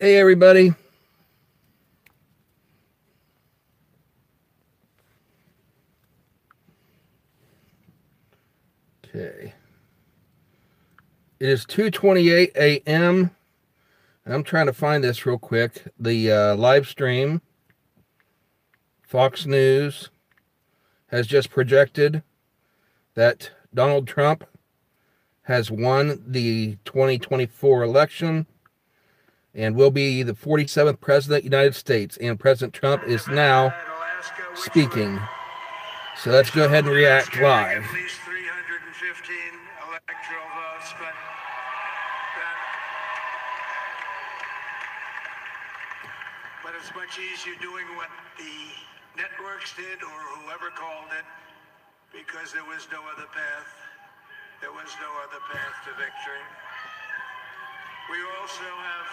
Hey, everybody. Okay. It is 2:28 a.m. I'm trying to find this real quick. The live stream, Fox News, has just projected that Donald Trump has won the 2024 election and will be the 47th president of the United States. And President Trump is now speaking. So let's go ahead and react live. At least 315 electoral votes, but it's much easier doing what the networks did or whoever called it, because there was no other path. There was no other path to victory. We also have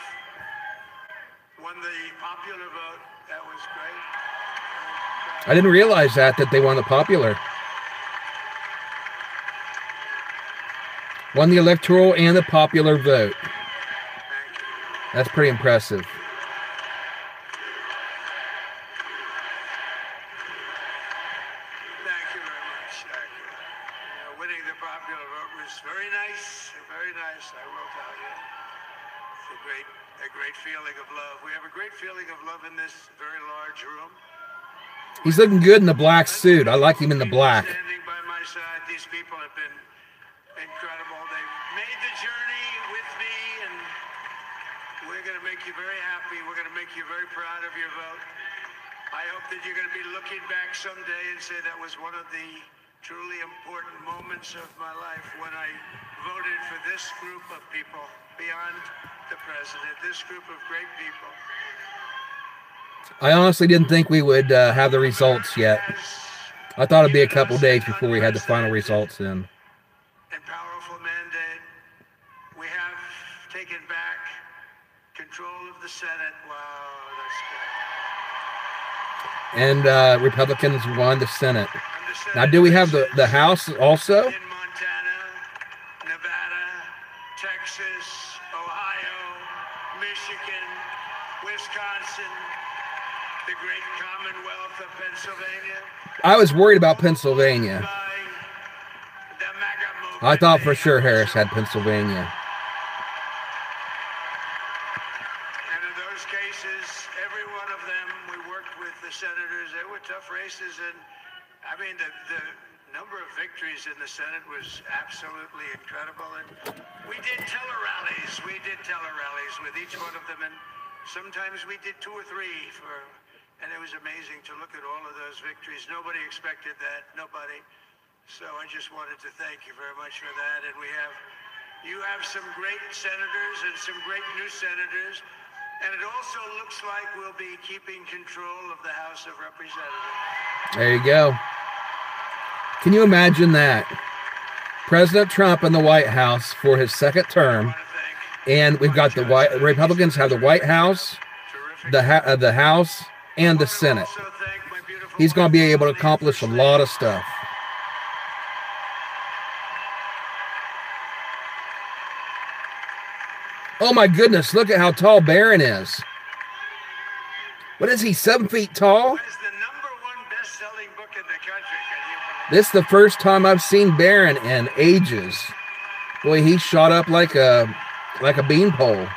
won the popular vote. That was great. I didn't realize that they won the popular. Won the electoral and the popular vote. That's pretty impressive. Thank you very much. Thank you. Winning the popular vote was very nice. Very nice, I will tell you. It's a great feeling of love. We have a great feeling of love in this very large room. He's looking good in the black suit. I like him in the black. Standing by my side, these people have been incredible. They've made the journey with me, and we're going to make you very happy. We're going to make you very proud of your vote. I hope that you're going to be looking back someday and say that was one of the truly important moments of my life when I voted for this group of people beyond the president, this group of great people. I honestly didn't think we would have the results yet. I thought it'd be a couple days before we had the final results in. And powerful mandate. We have taken back control of the Senate. Wow, that's good. And Republicans won the Senate. Now, do we have the House also? In Montana, Nevada, Texas, Ohio, Michigan, Wisconsin, the great Commonwealth of Pennsylvania. I was worried about Pennsylvania. I thought for sure Harris had Pennsylvania. And in those cases, every one of them, we worked with the senators. They were tough races, and I mean, the number of victories in the Senate was absolutely incredible. And we did tele-rallies. We did tele-rallies with each one of them, and sometimes we did 2 or 3 and it was amazing to look at all of those victories. Nobody expected that, nobody. So I just wanted to thank you very much for that. And you have some great senators and some great new senators. And it also looks like we'll be keeping control of the House of Representatives. There you go. Can you imagine that? President Trump in the White House for his second term. And we've got the Republicans have the White House, the House, and the Senate. He's going to be able to accomplish a lot of stuff. Oh my goodness, look at how tall Barron is. What is he, 7 feet tall? It's the #1 best-selling book in the country. This is the first time I've seen Barron in ages. Boy, he shot up like a beanpole.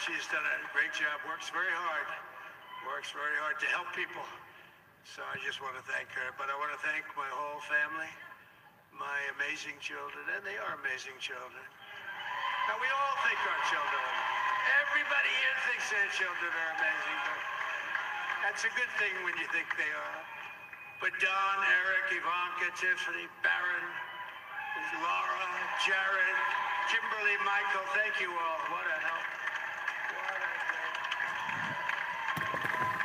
She's done a great job, works very hard to help people. So I just want to thank her, but I want to thank my whole family, my amazing children, and they are amazing children. Now we all think our children are, everybody here thinks their children are amazing, but that's a good thing when you think they are. But Don, Eric, Ivanka, Tiffany, Barron, Laura, Jared, Kimberly, Michael, thank you all. What a help.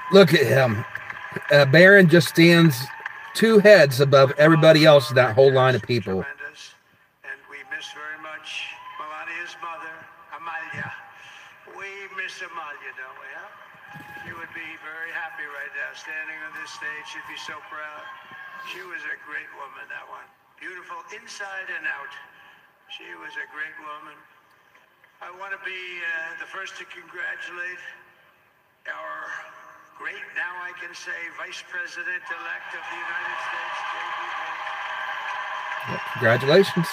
Look at him. Barron just stands 2 heads above everybody else in that whole line of people. Tremendous. And we miss very much Melania's mother, Amalia. We miss Amalia, don't we, huh? She would be very happy right now, standing on this stage. She'd be so proud. She was a great woman, that one. Beautiful inside and out. She was a great woman. I want to be the first to congratulate our great, now I can say, Vice President-elect of the United States, J.D. Vance. Yep, congratulations.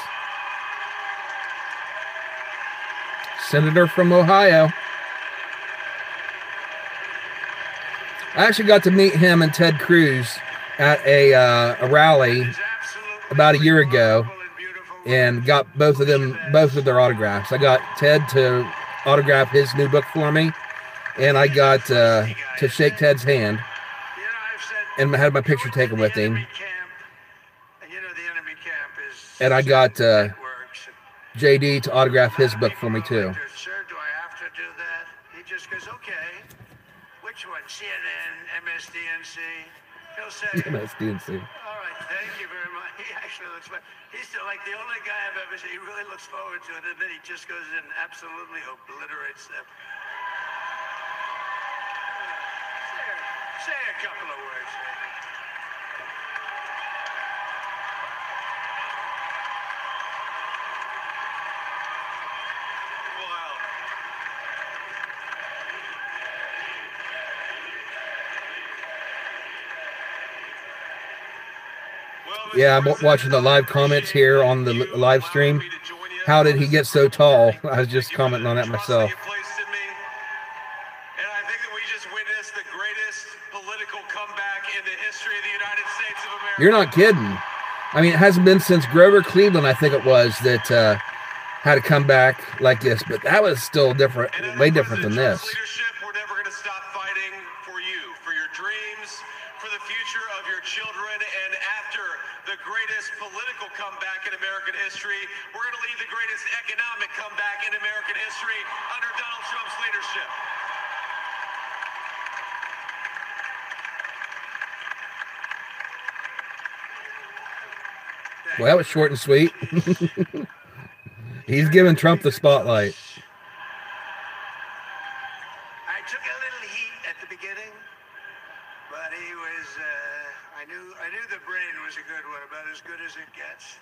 Senator from Ohio. I actually got to meet him and Ted Cruz at a rally about a year ago, and got both of their autographs. I got Ted to autograph his new book for me, and I got to shake Ted's hand, and I had my picture taken with him. And I got JD to autograph his book for me too. Sir, do I have to do that? He just goes, okay. Which one? CNN, MSDNC? He'll say, MSDNC. all right, thank you very much. He actually looks like, he's like the only guy I've ever seen. He really looks forward to it, and then he just goes in and absolutely obliterates them. Say a couple of words, maybe. Yeah, I'm watching the live comments here on the live stream. How did he get so tall? I was just commenting on that myself. And I think that we just witnessed the greatest political comeback in the history of the United States of America. You're not kidding. I mean, it hasn't been since Grover Cleveland, I think it was, that had a comeback like this. But that was still different, way different than this. Leadership, we're never going to stop fighting for you, for your dreams, for the future of your children. And after the greatest political comeback in American history, we're going to lead the greatest economic comeback in American history under Donald Trump's leadership. Well, that was short and sweet. He's giving Trump the spotlight. I took a little heat at the beginning, but he was, I knew the brain was a good one, about as good as it gets.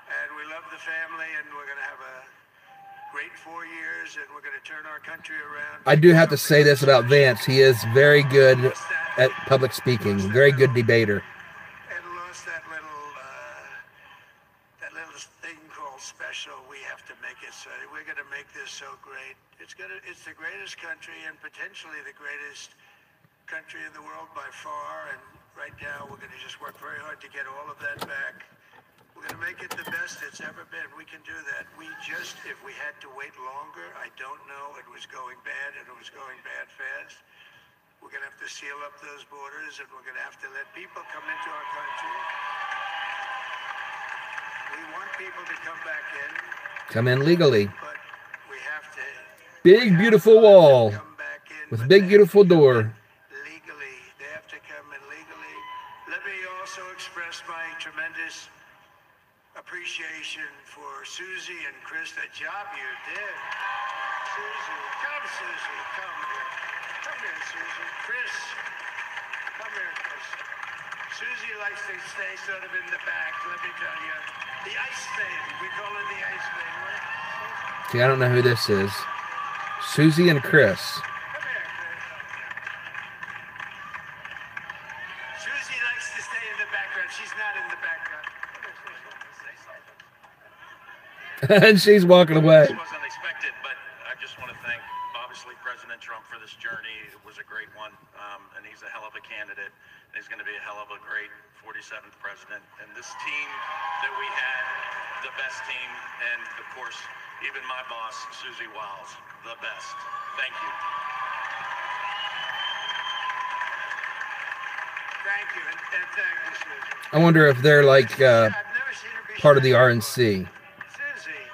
And we love the family, and we're going to have a great 4 years, and we're going to turn our country around. I do have to say this about Vance. He is very good at public speaking, very good debater. And lost that little thing called special. We have to make it so. We're going to make this so great. It's the greatest country, and potentially the greatest country in the world by far. And right now, we're going to just work very hard to get all of that back. We're going to make it the best it's ever been. We can do that. If we had to wait longer, I don't know. It was going bad, and it was going bad fast. We're going to have to seal up those borders, and we're going to have to let people come into our country. We want people to come back in. Come in legally. But we have to. Big, beautiful wall with a big, beautiful door. Legally. They have to come in legally. Let me also express my tremendous appreciation for Susie and Chris, the job you did. Susie, come here. Come here, Susie. Chris, come here, Chris. Susie likes to stay sort of in the back, let me tell you. The ice thing, we call it the ice thing, right? See, I don't know who this is. Susie and Chris. Come here, Chris. Susie likes to stay in the background. She's not in the background. And she's walking away. This wasn't expected, but I just want to thank, obviously, President Trump for this journey. It was a great one, and he's a hell of a candidate, and he's going to be a hell of a great 47th president. And this team that we had, the best team, and, of course, even my boss, Susie Wiles, the best. Thank you. Thank you, and thank you, Susie. I wonder if they're like I've never seen her be part of the shy. RNC. Susie,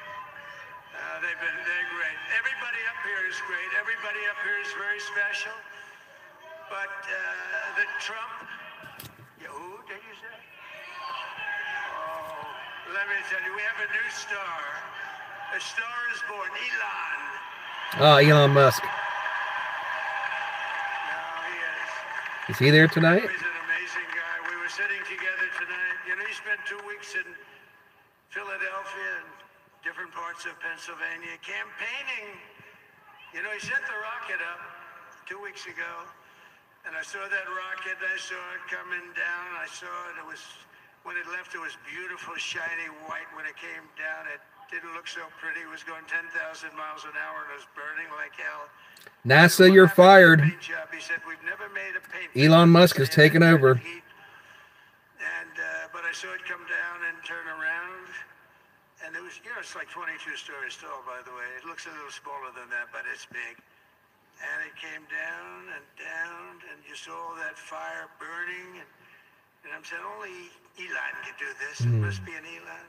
they're great. Everybody up here is great. Everybody up here is very special. But the Trump, who did you say? Oh, let me tell you, we have a new star. A star is born, Elon. Oh, Elon Musk. No, he is. Is he there tonight? He's an amazing guy. We were sitting together tonight. You know, he spent 2 weeks in Philadelphia, and different parts of Pennsylvania, campaigning. You know, he sent the rocket up 2 weeks ago, and I saw that rocket, I saw it coming down, I saw it, when it left, it was beautiful, shiny white. When it came down, it didn't look so pretty. It was going 10,000 miles an hour, and it was burning like hell. NASA, you're fired. He said, we've never made a paint Elon Musk has taken over. But I saw it come down and turn around, and it was, you know, it's like 22 stories tall, by the way. It looks a little smaller than that, but it's big. And it came down, and you saw all that fire burning, and I'm saying, only Elon could do this. It must be an Elon.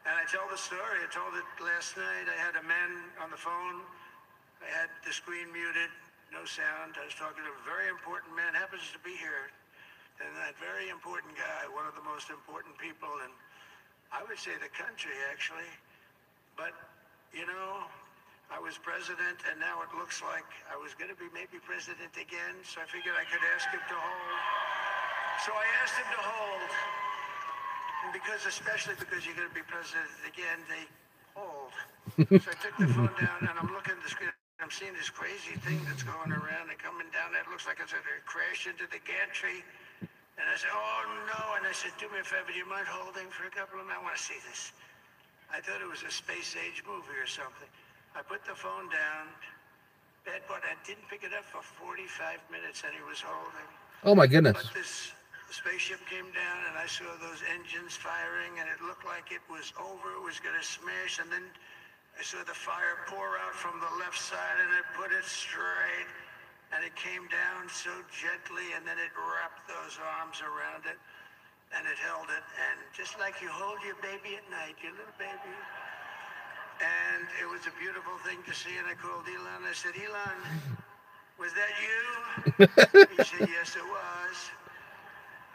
And I tell the story. I told it last night. I had a man on the phone. I had the screen muted, no sound. I was talking to a very important man, happens to be here. And that very important guy, one of the most important people in, I would say, the country, actually. But, you know, I was president, and now it looks like I was going to be maybe president again, so I figured I could ask him to hold. So I asked him to hold. And especially because you're going to be president again, they hold. So I took the phone down, and I'm looking at the screen. I'm seeing this crazy thing that's going around and coming down. It looks like it's going to crash into the gantry. And I said, oh, no. And I said, do me a favor, do you mind holding for a couple of minutes? I want to see this. I thought it was a space-age movie or something. I put the phone down, but I didn't pick it up for 45 minutes, and he was holding. Oh, my goodness. But this spaceship came down, and I saw those engines firing, and it looked like it was over. It was going to smash, and then I saw the fire pour out from the left side, and it put it straight, and it came down so gently, and then it wrapped those arms around it, and it held it, and just like you hold your baby at night, your little baby. And it was a beautiful thing to see, and I called Elon. I said, Elon, was that you? He said, yes, it was.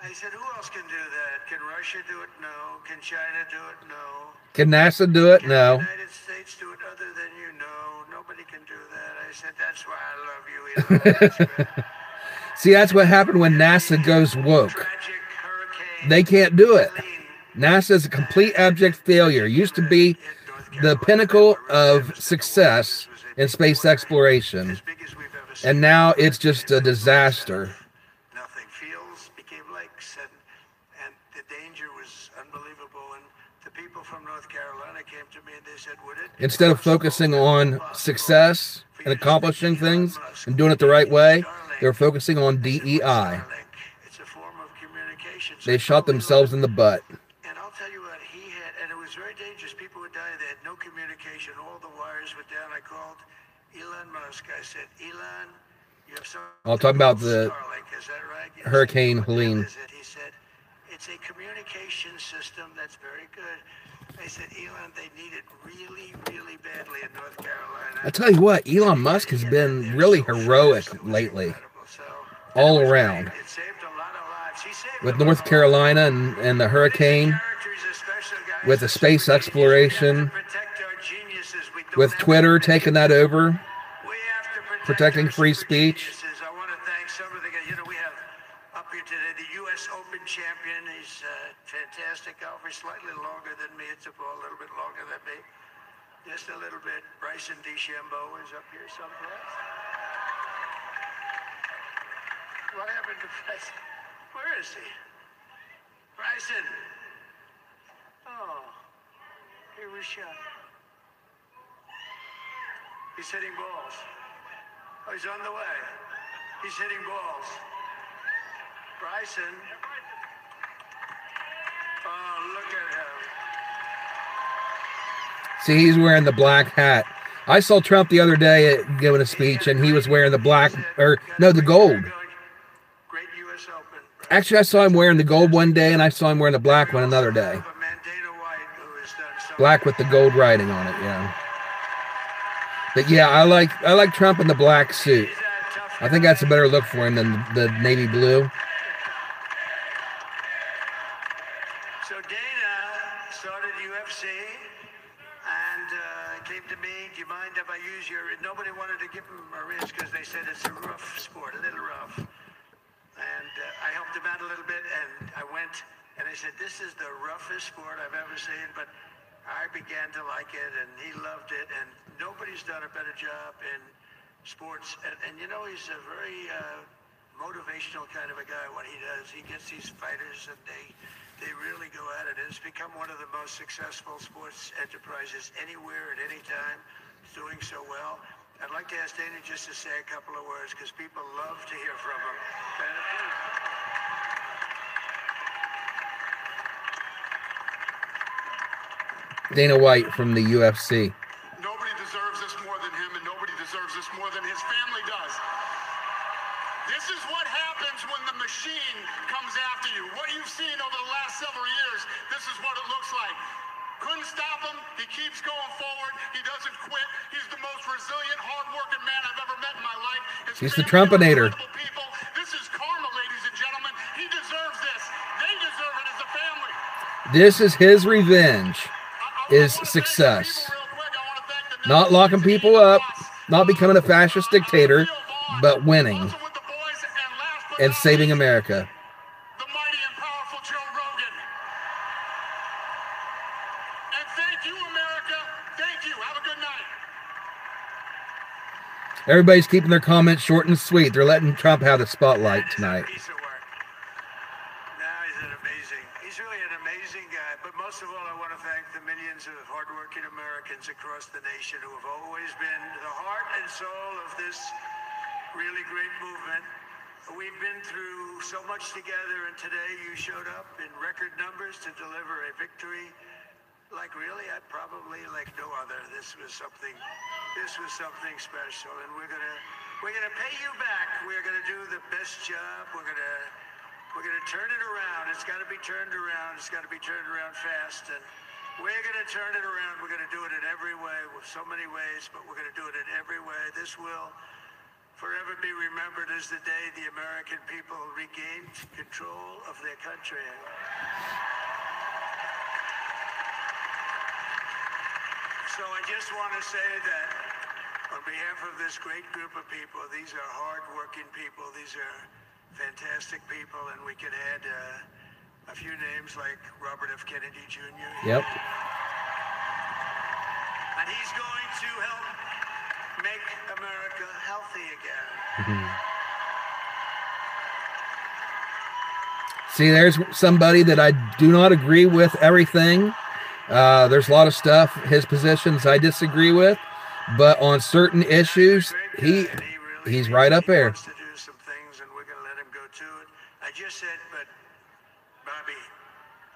I said, who else can do that? Can Russia do it? No. Can China do it? No. Can NASA do it? Can No. the United States do it other than you? No. Nobody can do that. I said, that's why I love you, Elon. See, that's what happened when NASA goes woke. Tragic hurricane. They can't do it. NASA is a complete abject failure. It used to be the pinnacle of success in space exploration. As big as we've ever seen. And now it's just a disaster. Nothing. Fields became lakes, and the danger was unbelievable. And the people from North Carolina came to me and they said, would it? Instead of focusing on success and accomplishing things and doing it the right way, they're focusing on DEI. It's a form of communication. They shot themselves in the butt. And I'll tell you what, he had, and it was very dangerous. People would die. They had no communication. All the wires were down. I called Elon Musk. I said, Elon, you have some. I'll talk about the Starlink, is that right? Yes. Hurricane What the hell Helene. is it? He said, it's a communication system that's very good. I said, Elon, they need it really, really badly in North Carolina. I tell you what, Elon Musk has been really heroic lately, all around. It saved a lot of lives. He saved With a lot North of Carolina and the hurricane, characters, especially guys with the that space super genius. exploration, We have to protect our geniuses. We don't with have to Twitter protect taking that over, We have to protect protecting our free super speech. geniuses. I want to thank some of the guys. You know, we have up here today the U.S. Open champion. He's fantastic golfer, slightly longer than me. It's a ball a little bit longer than me. Just a little bit. Bryson DeChambeau is up here someplace. What happened to Bryson? Where is he? Bryson. Oh, he was shot. He's hitting balls. Oh, he's on the way. He's hitting balls. Bryson. Oh, look at him. See, he's wearing the black hat. I saw Trump the other day giving a speech, and he was wearing the black, or no, the gold. Great U.S. Open. Actually, I saw him wearing the gold one day, and I saw him wearing the black one another day. Black with the gold writing on it, yeah. But yeah, I like Trump in the black suit. I think that's a better look for him than the navy blue. So Dana started UFC and came to me, do you mind if I use your, nobody wanted to give him a wrist because they said it's a rough sport, a little rough. And I helped him out a little bit, and I went and I said, this is the roughest sport I've ever seen, but I began to like it, and he loved it, and nobody's done a better job in sports. And you know, he's a very motivational kind of a guy. What he does, he gets these fighters, and they really go at it. It's become one of the most successful sports enterprises anywhere at any time. It's doing so well. I'd like to ask Dana just to say a couple of words, because people love to hear from him. Dana White from the UFC. Nobody deserves this more than him, and nobody deserves this more than his family does. This is what happens when the machine comes after you. What you've seen over the last several years, this is what it looks like. Couldn't stop him. He keeps going forward. He doesn't quit. He's the most resilient, hard-working man I've ever met in my life. He's the Trumpinator. This is karma, ladies and gentlemen. He deserves this. They deserve it as a family. This is his revenge. Is success. Not locking people up, not becoming a fascist dictator, but winning and saving America. The mighty and powerful Joe Rogan. And thank you, America. Thank you. Have a good night. Everybody's keeping their comments short and sweet. They're letting Trump have the spotlight tonight. Most of all, I want to thank the millions of hardworking Americans across the nation who have always been the heart and soul of this really great movement. We've been through so much together, and today you showed up in record numbers to deliver a victory like really, like no other. This was something special, and we're gonna pay you back. We're gonna do the best job. We're gonna turn it around. It's got to be turned around. It's got to be turned around fast. And we're going to turn it around. We're going to do it in every way, with so many ways, but we're going to do it in every way. This will forever be remembered as the day the American people regained control of their country. So I just want to say that on behalf of this great group of people, these are hard-working people. These are fantastic people, and we can add a few names like Robert F. Kennedy Jr. Yep. And he's going to help make America healthy again. See, there's somebody that I do not agree with everything. There's a lot of stuff, his positions I disagree with, but on certain issues, he's right up there. I just said, but Bobby,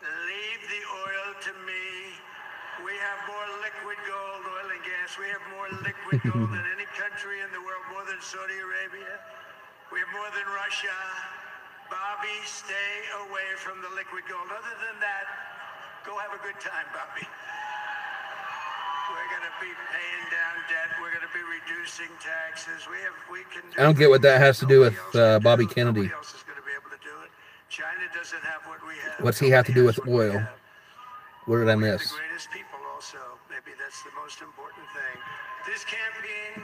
leave the oil to me. We have more liquid gold, oil and gas. We have more liquid gold than any country in the world, more than Saudi Arabia. We have more than Russia. Bobby, stay away from the liquid gold. Other than that, go have a good time, Bobby. We're going to be paying down debt. We're going to be reducing taxes. We can. I don't get what that has to do with Bobby Kennedy. Nobody else is going to be able to do it. China doesn't have what we have. What's he have to do with oil? What did I miss? The greatest people also. Maybe that's the most important thing. His campaign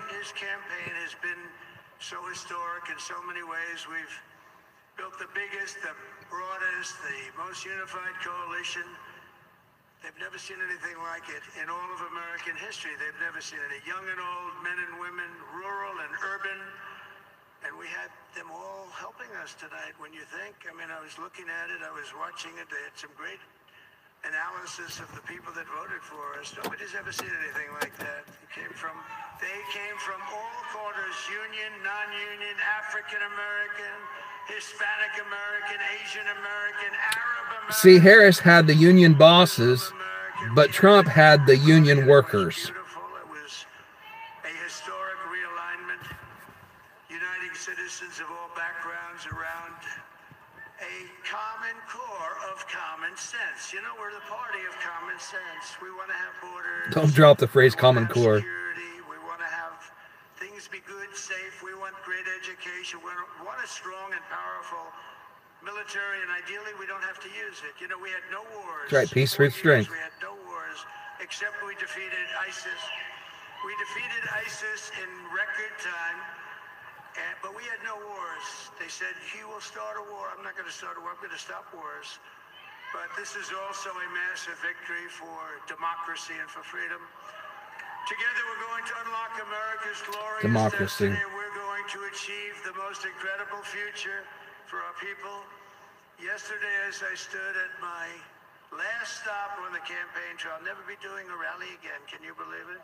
has been so historic in so many ways. We've built the biggest, the broadest, the most unified coalition. They've never seen anything like it in all of American history. They've never seen it. Young and old, men and women, rural and urban. And we had them all helping us tonight, when you think. I mean, I was looking at it. I was watching it. They had some great analysis of the people that voted for us. Nobody's ever seen anything like that. They came from all corners, union, non-union, African-American, Hispanic-American, Asian-American, Arab-American. See, Harris had the union bosses, but Trump had the union workers. It was a historic realignment, uniting citizens of all backgrounds around a common core of common sense. You know, we're the party of common sense. We want to have borders. Don't drop the phrase common core. We want to have things be good, safe. We want great education. We want a strong and powerful military, and ideally we don't have to use it. You know, we had no wars. That's right, peace through strength. We had no wars, except we defeated ISIS. We defeated ISIS in record time. But we had no wars. They said, he will start a war. I'm not going to start a war. I'm going to stop wars. but this is also a massive victory for democracy and for freedom. Together we're going to unlock America's glorious Democracy. destiny. We're going to achieve the most incredible future for our people. Yesterday, as I stood at my last stop on the campaign trail, I'll never be doing a rally again. Can you believe it?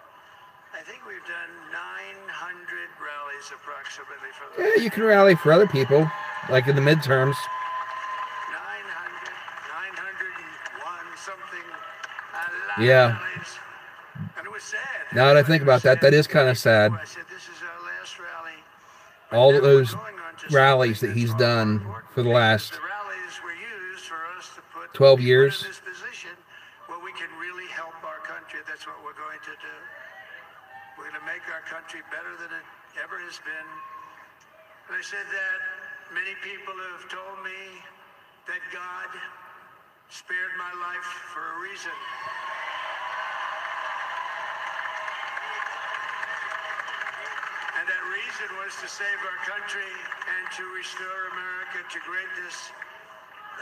I think we've done 900 rallies approximately for the Yeah, you can rally for other people, like in the midterms. 901 something. A lot Yeah. of rallies. And it was sad. Now that I think about that, that is kind of sad. I said, this is our last rally. All Now of we're those going on to rallies something that he's that's far more done important, for the because last the rallies were used for us to put 12 people years. in this position where we can really help our country. That's what we're going to do. We're going to make our country better than it ever has been. And I said that many people have told me that God spared my life for a reason. And that reason was to save our country and to restore America to greatness.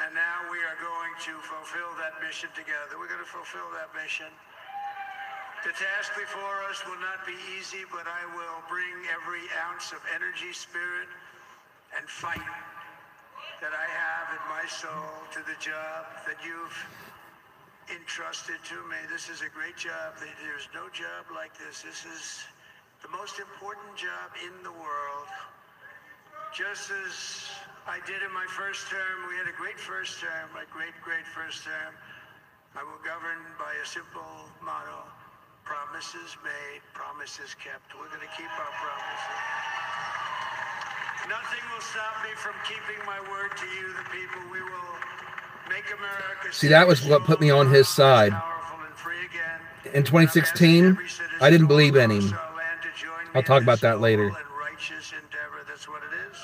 And now we are going to fulfill that mission together. We're going to fulfill that mission. The task before us will not be easy, but I will bring every ounce of energy, spirit, and fight that I have in my soul to the job that you've entrusted to me. This is a great job. There's no job like this. This is the most important job in the world. Just as I did in my first term, we had a great first term, a great first term. I will govern by a simple motto: promises made, promises kept. We're going to keep our promises. Nothing will stop me from keeping my word to you, the people. We will make America. See, that was what put me on his side. Powerful and free again. In 2016, I didn't believe in him. I'll talk about that later. And righteous endeavor. That's what it is.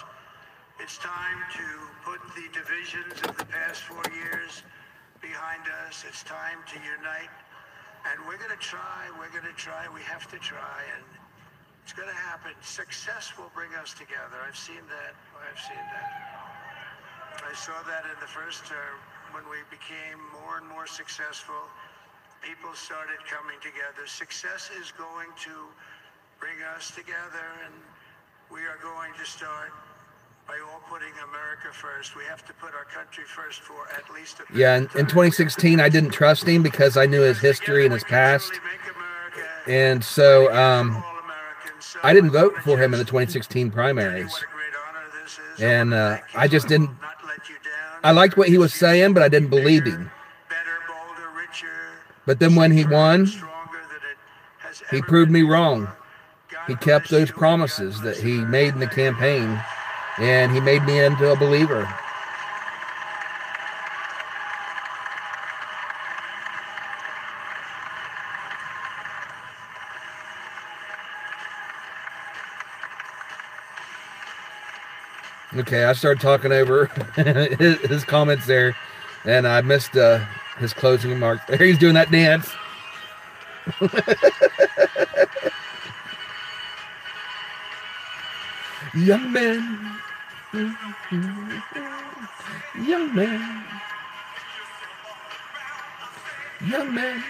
It's time to put the divisions of the past 4 years behind us. It's time to unite. And we're going to try. We're going to try. We have to try. And it's going to happen. Success will bring us together. I've seen that. I've seen that. I saw that in the first term when we became more and more successful. People started coming together. Success is going to bring us together, and we are going to start by all putting America first. We have to put our country first for at least a Yeah, in 2016, I didn't trust him because I knew his history and his past. And so I didn't vote for him in the 2016 primaries. And I just didn't. I liked what he was saying, but I didn't believe him. But then when he won, he proved me wrong. He kept those promises that he made in the campaign, and he made me into a believer. Okay, I started talking over his comments there, and I missed his closing remarks. There he's doing that dance. Young man, young man, young man.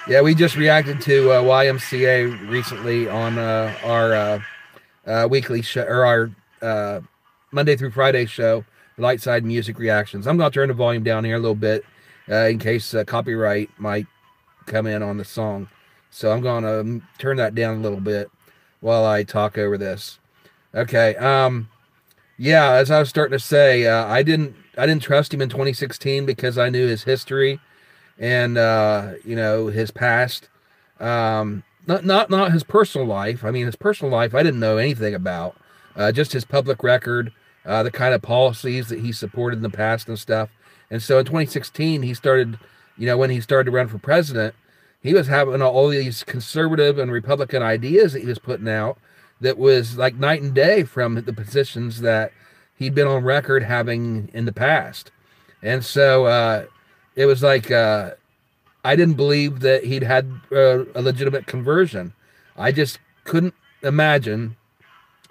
Yeah, we just reacted to YMCA recently on our weekly show, or our Monday through Friday show, Light Side Music Reactions. I'm going to turn the volume down here a little bit in case copyright might come in on the song. So I'm going to turn that down a little bit while I talk over this. Okay. Yeah, as I was starting to say, I didn't trust him in 2016 because I knew his history and you know, his past. Not his personal life. I mean, his personal life I didn't know anything about. Just his public record, the kind of policies that he supported in the past and stuff. And so in 2016, he started, you know, when he started to run for president, he was having all these conservative and Republican ideas that he was putting out that was like night and day from the positions that he'd been on record having in the past. And so it was like I didn't believe that he'd had a legitimate conversion. I just couldn't imagine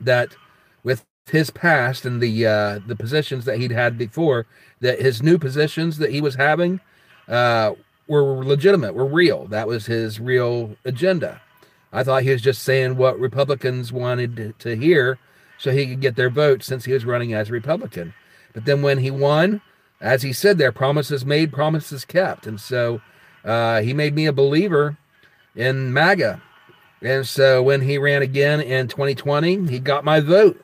that with his past and the positions that he'd had before, that his new positions that he was having were legitimate, were real. That was his real agenda. I thought he was just saying what Republicans wanted to hear so he could get their vote since he was running as a Republican. But then when he won, as he said there, promises made, promises kept. And so he made me a believer in MAGA. And so when he ran again in 2020, he got my vote.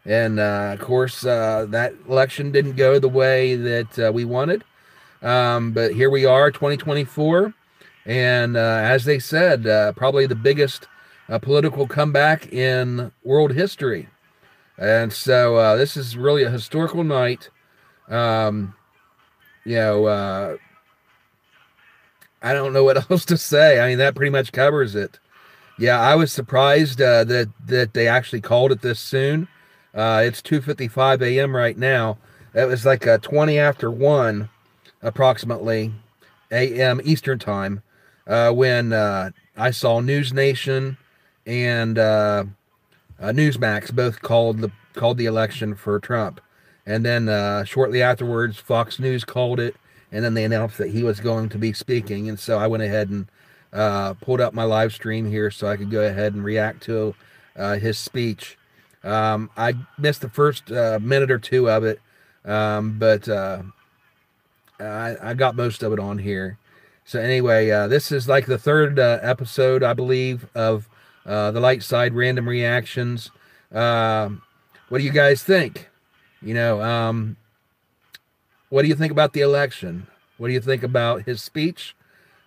And of course, that election didn't go the way that we wanted. But here we are, 2024. And as they said, probably the biggest political comeback in world history. And so this is really a historical night. I don't know what else to say. I mean, that pretty much covers it. Yeah, I was surprised that they actually called it this soon. It's 2:55 a.m. right now. It was like 20 after 1, approximately, a.m. Eastern time, when I saw NewsNation and Newsmax both called the election for Trump. And then shortly afterwards, Fox News called it, and then they announced that he was going to be speaking. And so I went ahead and pulled up my live stream here so I could go ahead and react to his speech. I missed the first minute or two of it, but I got most of it on here. So anyway, this is like the third episode, I believe, of the Light Side Random Reactions. What do you guys think? What do you think about the election? What do you think about his speech?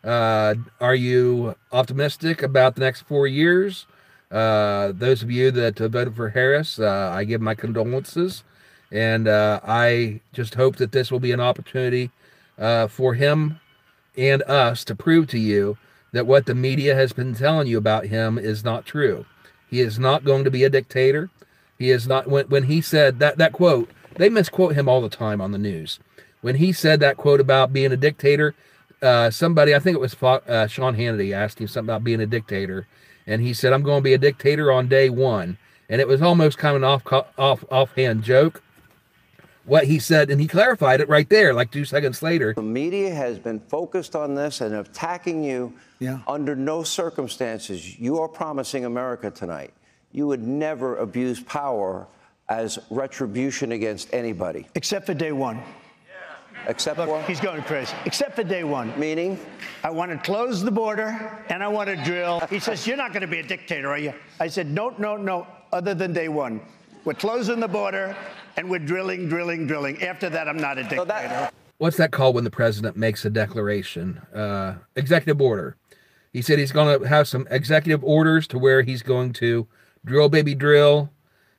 Are you optimistic about the next 4 years? Those of you that voted for Harris, I give my condolences. And I just hope that this will be an opportunity for him and us to prove to you that what the media has been telling you about him is not true. He is not going to be a dictator. He is not. When he said that quote, they misquote him all the time on the news. When he said that quote about being a dictator, somebody, I think it was Sean Hannity, asked him something about being a dictator, and he said, "I'm going to be a dictator on day one." And it was almost kind of an offhand joke what he said, and he clarified it right there, like 2 seconds later. The media has been focused on this and attacking you. Yeah. Under no circumstances. You are promising America tonight you would never abuse power as retribution against anybody. Except for day one. Except Look, what? he's going crazy. Except for day one. Meaning? I want to close the border, and I want to drill. He says, "You're not going to be a dictator, are you?" I said, no, other than day one. We're closing the border, and we're drilling. After that, I'm not a dictator. What's that called when the president makes a declaration? Executive order. He said he's going to have some executive orders to where he's going to drill, baby, drill,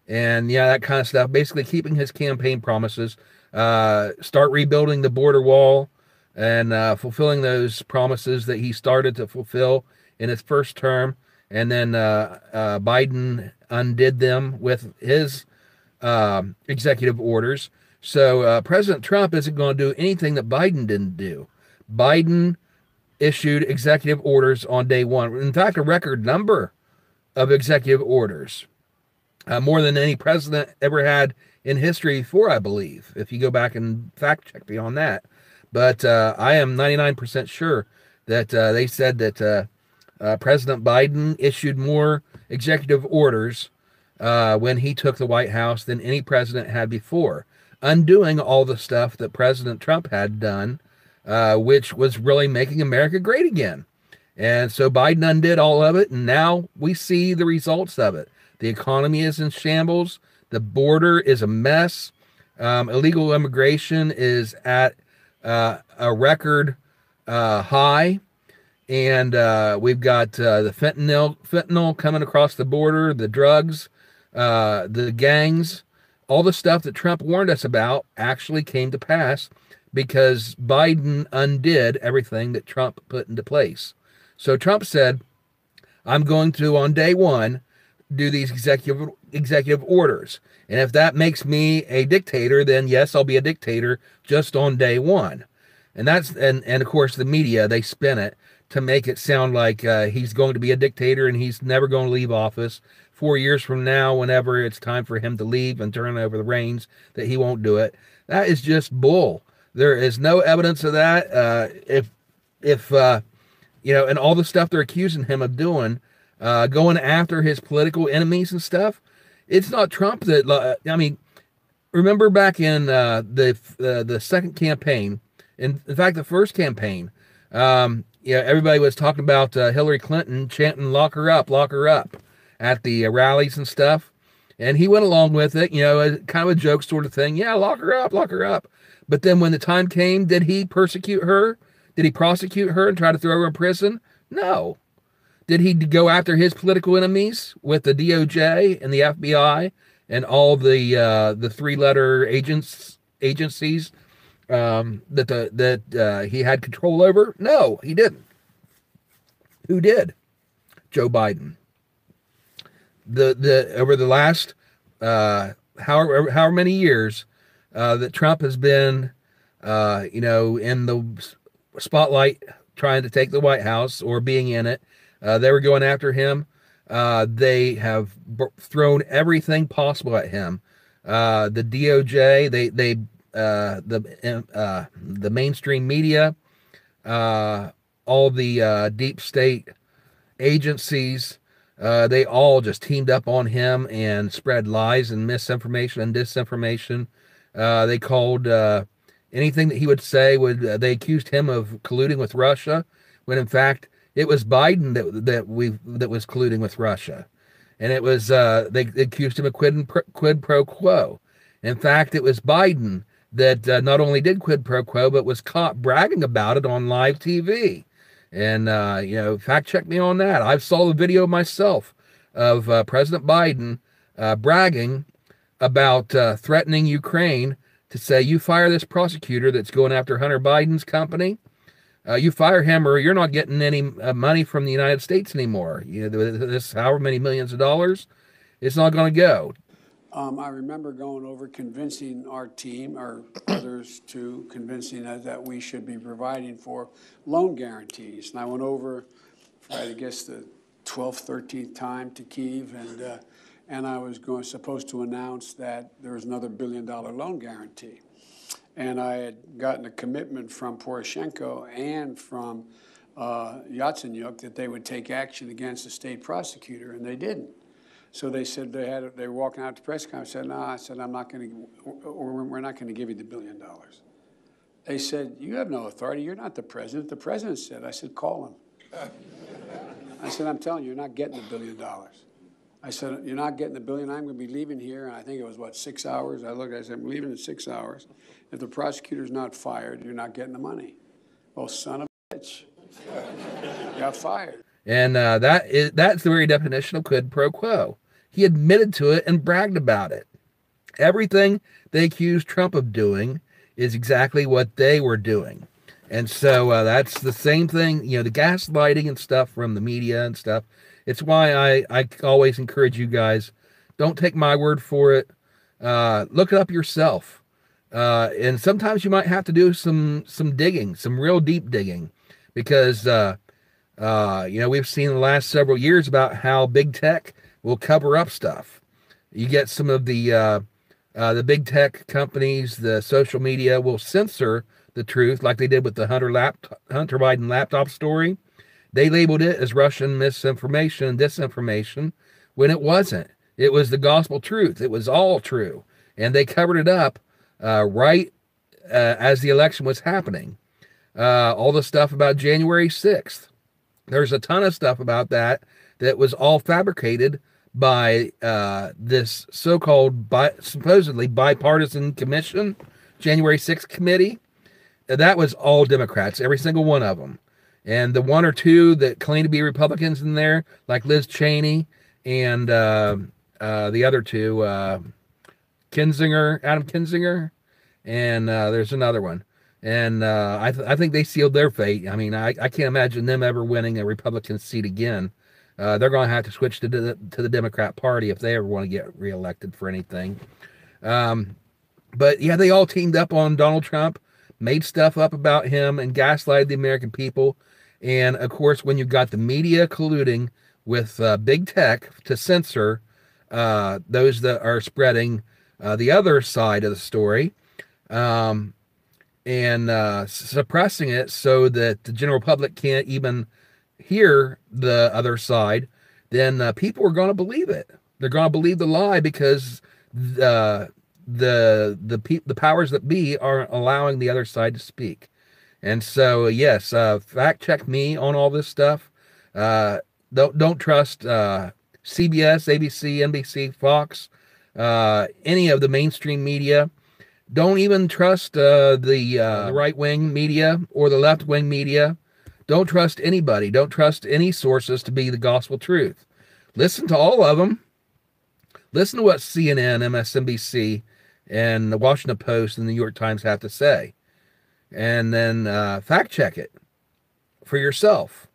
and yeah, that kind of stuff. Basically keeping his campaign promises. Start rebuilding the border wall and fulfilling those promises that he started to fulfill in his first term. And then Biden undid them with his executive orders. So President Trump isn't going to do anything that Biden didn't do. Biden issued executive orders on day one. In fact, a record number of executive orders, more than any president ever had in history before, I believe, if you go back and fact check me on that. But I am 99% sure that they said that President Biden issued more executive orders when he took the White House than any president had before, undoing all the stuff that President Trump had done, which was really making America great again. And so Biden undid all of it, and now we see the results of it. The economy is in shambles. The border is a mess. Illegal immigration is at a record high. And we've got the fentanyl coming across the border, the drugs, the gangs, all the stuff that Trump warned us about actually came to pass because Biden undid everything that Trump put into place. So Trump said, I'm going to, on day one, do these executive orders. And if that makes me a dictator, then yes, I'll be a dictator just on day one. And that's, and of course the media, they spin it to make it sound like he's going to be a dictator and he's never going to leave office 4 years from now, whenever it's time for him to leave and turn over the reins, that he won't do it. That is just bull. There is no evidence of that. If and all the stuff they're accusing him of doing, going after his political enemies and stuff, it's not Trump that. Remember back in the second campaign, in fact, the first campaign, everybody was talking about Hillary Clinton chanting lock her up," at the rallies and stuff. And he went along with it, kind of a joke sort of thing. Yeah, lock her up. But then when the time came, did he persecute her? Did he prosecute her and try to throw her in prison? No. Did he go after his political enemies with the DOJ and the FBI and all the three-letter agencies that he had control over? No, he didn't. Who did? Joe Biden. Over the last however many years that Trump has been in the spotlight trying to take the White House or being in it, they were going after him. They have thrown everything possible at him. The DOJ, the mainstream media, all the deep state agencies, they all just teamed up on him and spread lies and misinformation and disinformation. They called anything that he would say they accused him of colluding with Russia, when in fact it was Biden that was colluding with Russia, and it was they accused him of quid pro quo. In fact, it was Biden that not only did quid pro quo, but was caught bragging about it on live TV. And, fact check me on that. I saw the video myself of President Biden bragging about threatening Ukraine to say, you fire this prosecutor that's going after Hunter Biden's company. You fire him or you're not getting any money from the United States anymore. This however many millions of dollars, it's not going to go. I remember going over convincing our team, or others too, convincing us that we should be providing for loan guarantees. And I went over for, I guess, the 12th, 13th time to Kyiv, and I was supposed to announce that there was another $1 billion loan guarantee. And I had gotten a commitment from Poroshenko and from Yatsenyuk that they would take action against the state prosecutor, and they didn't. So they said they were walking out to press conference. I said, no, I'm not going to, we're not going to give you the $1 billion. They said, you have no authority. You're not the president. The president said. I said, call him. I said, I'm telling you, you're not getting the $1 billion. I said, you're not getting the $1 billion. I'm going to be leaving here. And I think it was, 6 hours? I said, I'm leaving in 6 hours. If the prosecutor's not fired, you're not getting the money. Well, son of a bitch. Got fired. And that's the very definition of quid pro quo. He admitted to it and bragged about it. Everything they accused Trump of doing is exactly what they were doing. And so that's the same thing, the gaslighting and stuff from the media and stuff. It's why I always encourage you guys, don't take my word for it. Look it up yourself. And sometimes you might have to do some digging, some real deep digging, because, we've seen the last several years about how big tech will cover up stuff. You get some of the big tech companies, the social media will censor the truth, like they did with the Hunter Biden laptop story. They labeled it as Russian misinformation and disinformation when it wasn't. It was the gospel truth. It was all true. And they covered it up right as the election was happening. All the stuff about January 6th. There's a ton of stuff about that was all fabricated by this so-called supposedly bipartisan commission, January 6th committee. That was all Democrats, every single one of them. And the one or two that claim to be Republicans in there, like Liz Cheney and the other two, Adam Kinzinger, and there's another one. And I think they sealed their fate. I mean, I can't imagine them ever winning a Republican seat again. They're going to have to switch to the Democrat Party if they ever want to get reelected for anything. But yeah, they all teamed up on Donald Trump, made stuff up about him, and gaslighted the American people. And of course, when you've got the media colluding with big tech to censor those that are spreading the other side of the story, and suppressing it so that the general public can't even hear the other side, then people are going to believe it. They're going to believe the lie because the powers that be aren't allowing the other side to speak. And so, yes, fact check me on all this stuff. Don't trust CBS, ABC, NBC, Fox, any of the mainstream media. Don't even trust the right-wing media or the left-wing media. Don't trust anybody. Don't trust any sources to be the gospel truth. Listen to all of them. Listen to what CNN, MSNBC, and the Washington Post and the New York Times have to say. And then fact check it for yourself.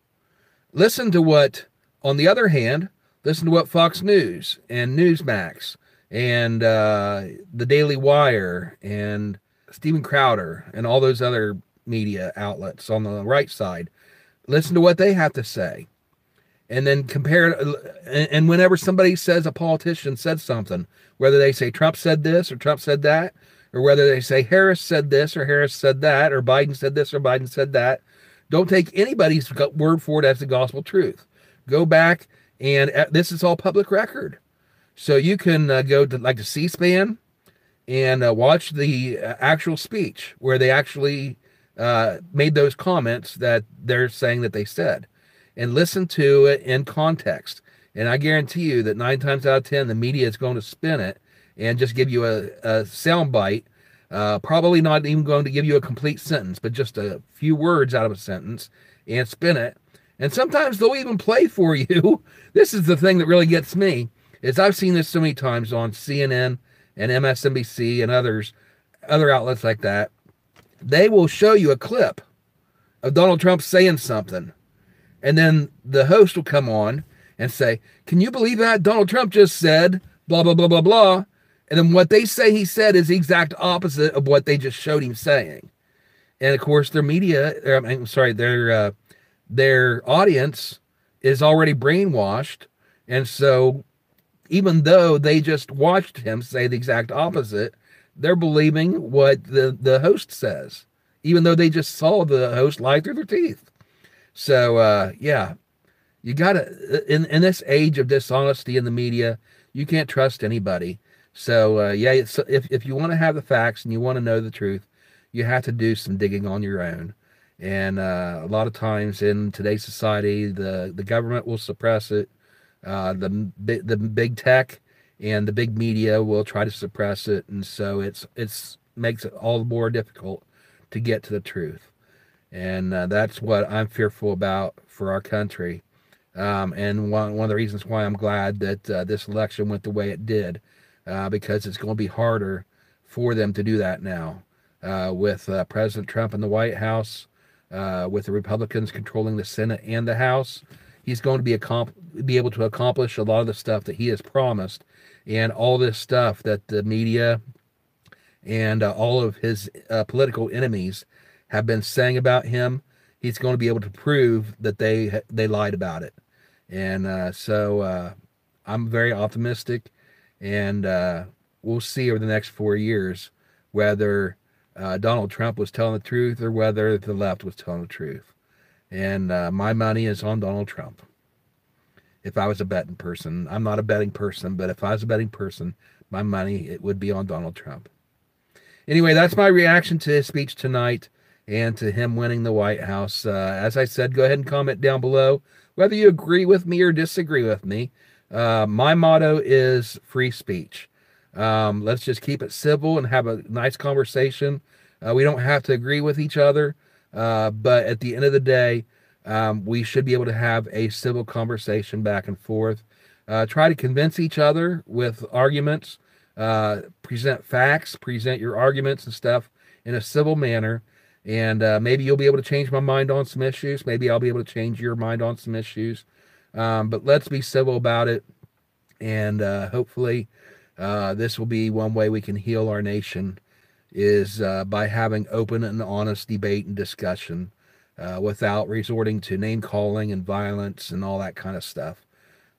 Listen to what, on the other hand, listen to what Fox News and Newsmax and the Daily Wire and Steven Crowder and all those other media outlets on the right side. Listen to what they have to say. And then compare, and whenever somebody says a politician said something, whether they say Trump said this or Trump said that, or whether they say Harris said this or Harris said that, or Biden said this or Biden said that, don't take anybody's word for it as the gospel truth. Go back, and this is all public record. So you can go to like the C-SPAN and watch the actual speech where they actually made those comments that they're saying that they said. And listen to it in context. And I guarantee you that 9 times out of 10, the media is going to spin it and just give you a sound bite. Probably not even going to give you a complete sentence, but just a few words out of a sentence and spin it. And sometimes they'll even play for you. This is the thing that really gets me, is I've seen this so many times on CNN and MSNBC and other outlets like that. They will show you a clip of Donald Trump saying something. And then the host will come on and say, can you believe that? Donald Trump just said blah, blah, blah, blah, blah. And then what they say he said is the exact opposite of what they just showed him saying. And of course, their media, their audience is already brainwashed. And so even though they just watched him say the exact opposite, they're believing what the host says, even though they just saw the host lie through their teeth. So, yeah, you gotta, in this age of dishonesty in the media, you can't trust anybody. So, yeah, if you want to have the facts and you want to know the truth, you have to do some digging on your own. And a lot of times in today's society, the government will suppress it. The big tech and the big media will try to suppress it. And so it's makes it all the more difficult to get to the truth. And that's what I'm fearful about for our country. And one of the reasons why I'm glad that this election went the way it did, because it's going to be harder for them to do that now. With President Trump in the White House, with the Republicans controlling the Senate and the House, he's going to be able to accomplish a lot of the stuff that he has promised. And all this stuff that the media and all of his political enemies have been saying about him, he's going to be able to prove that they lied about it. And so I'm very optimistic, and we'll see over the next 4 years whether Donald Trump was telling the truth or whether the left was telling the truth. And my money is on Donald Trump. If I was a betting person, I'm not a betting person, but if I was a betting person, my money, it would be on Donald Trump. Anyway, that's my reaction to his speech tonight and to him winning the White House. As I said, go ahead and comment down below whether you agree with me or disagree with me. My motto is free speech. Let's just keep it civil and have a nice conversation. We don't have to agree with each other, but at the end of the day, we should be able to have a civil conversation back and forth. Try to convince each other with arguments, present facts, present your arguments and stuff in a civil manner. And maybe you'll be able to change my mind on some issues. Maybe I'll be able to change your mind on some issues. But let's be civil about it. And hopefully this will be one way we can heal our nation, is by having open and honest debate and discussion without resorting to name calling and violence and all that kind of stuff.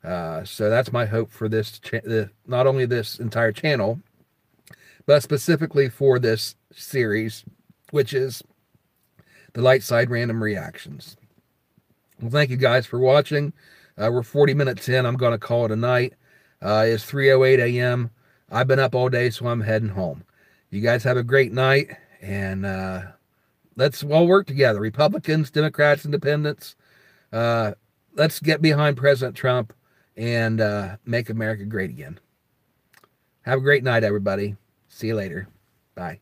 So that's my hope for this, not only this entire channel, but specifically for this series, which is the light side random reactions. Well, thank you guys for watching. We're 40 minutes in. I'm going to call it a night. It's 3:08 a.m. I've been up all day, so I'm heading home. You guys have a great night, and let's all work together. Republicans, Democrats, Independents. Let's get behind President Trump and make America great again. Have a great night, everybody. See you later. Bye.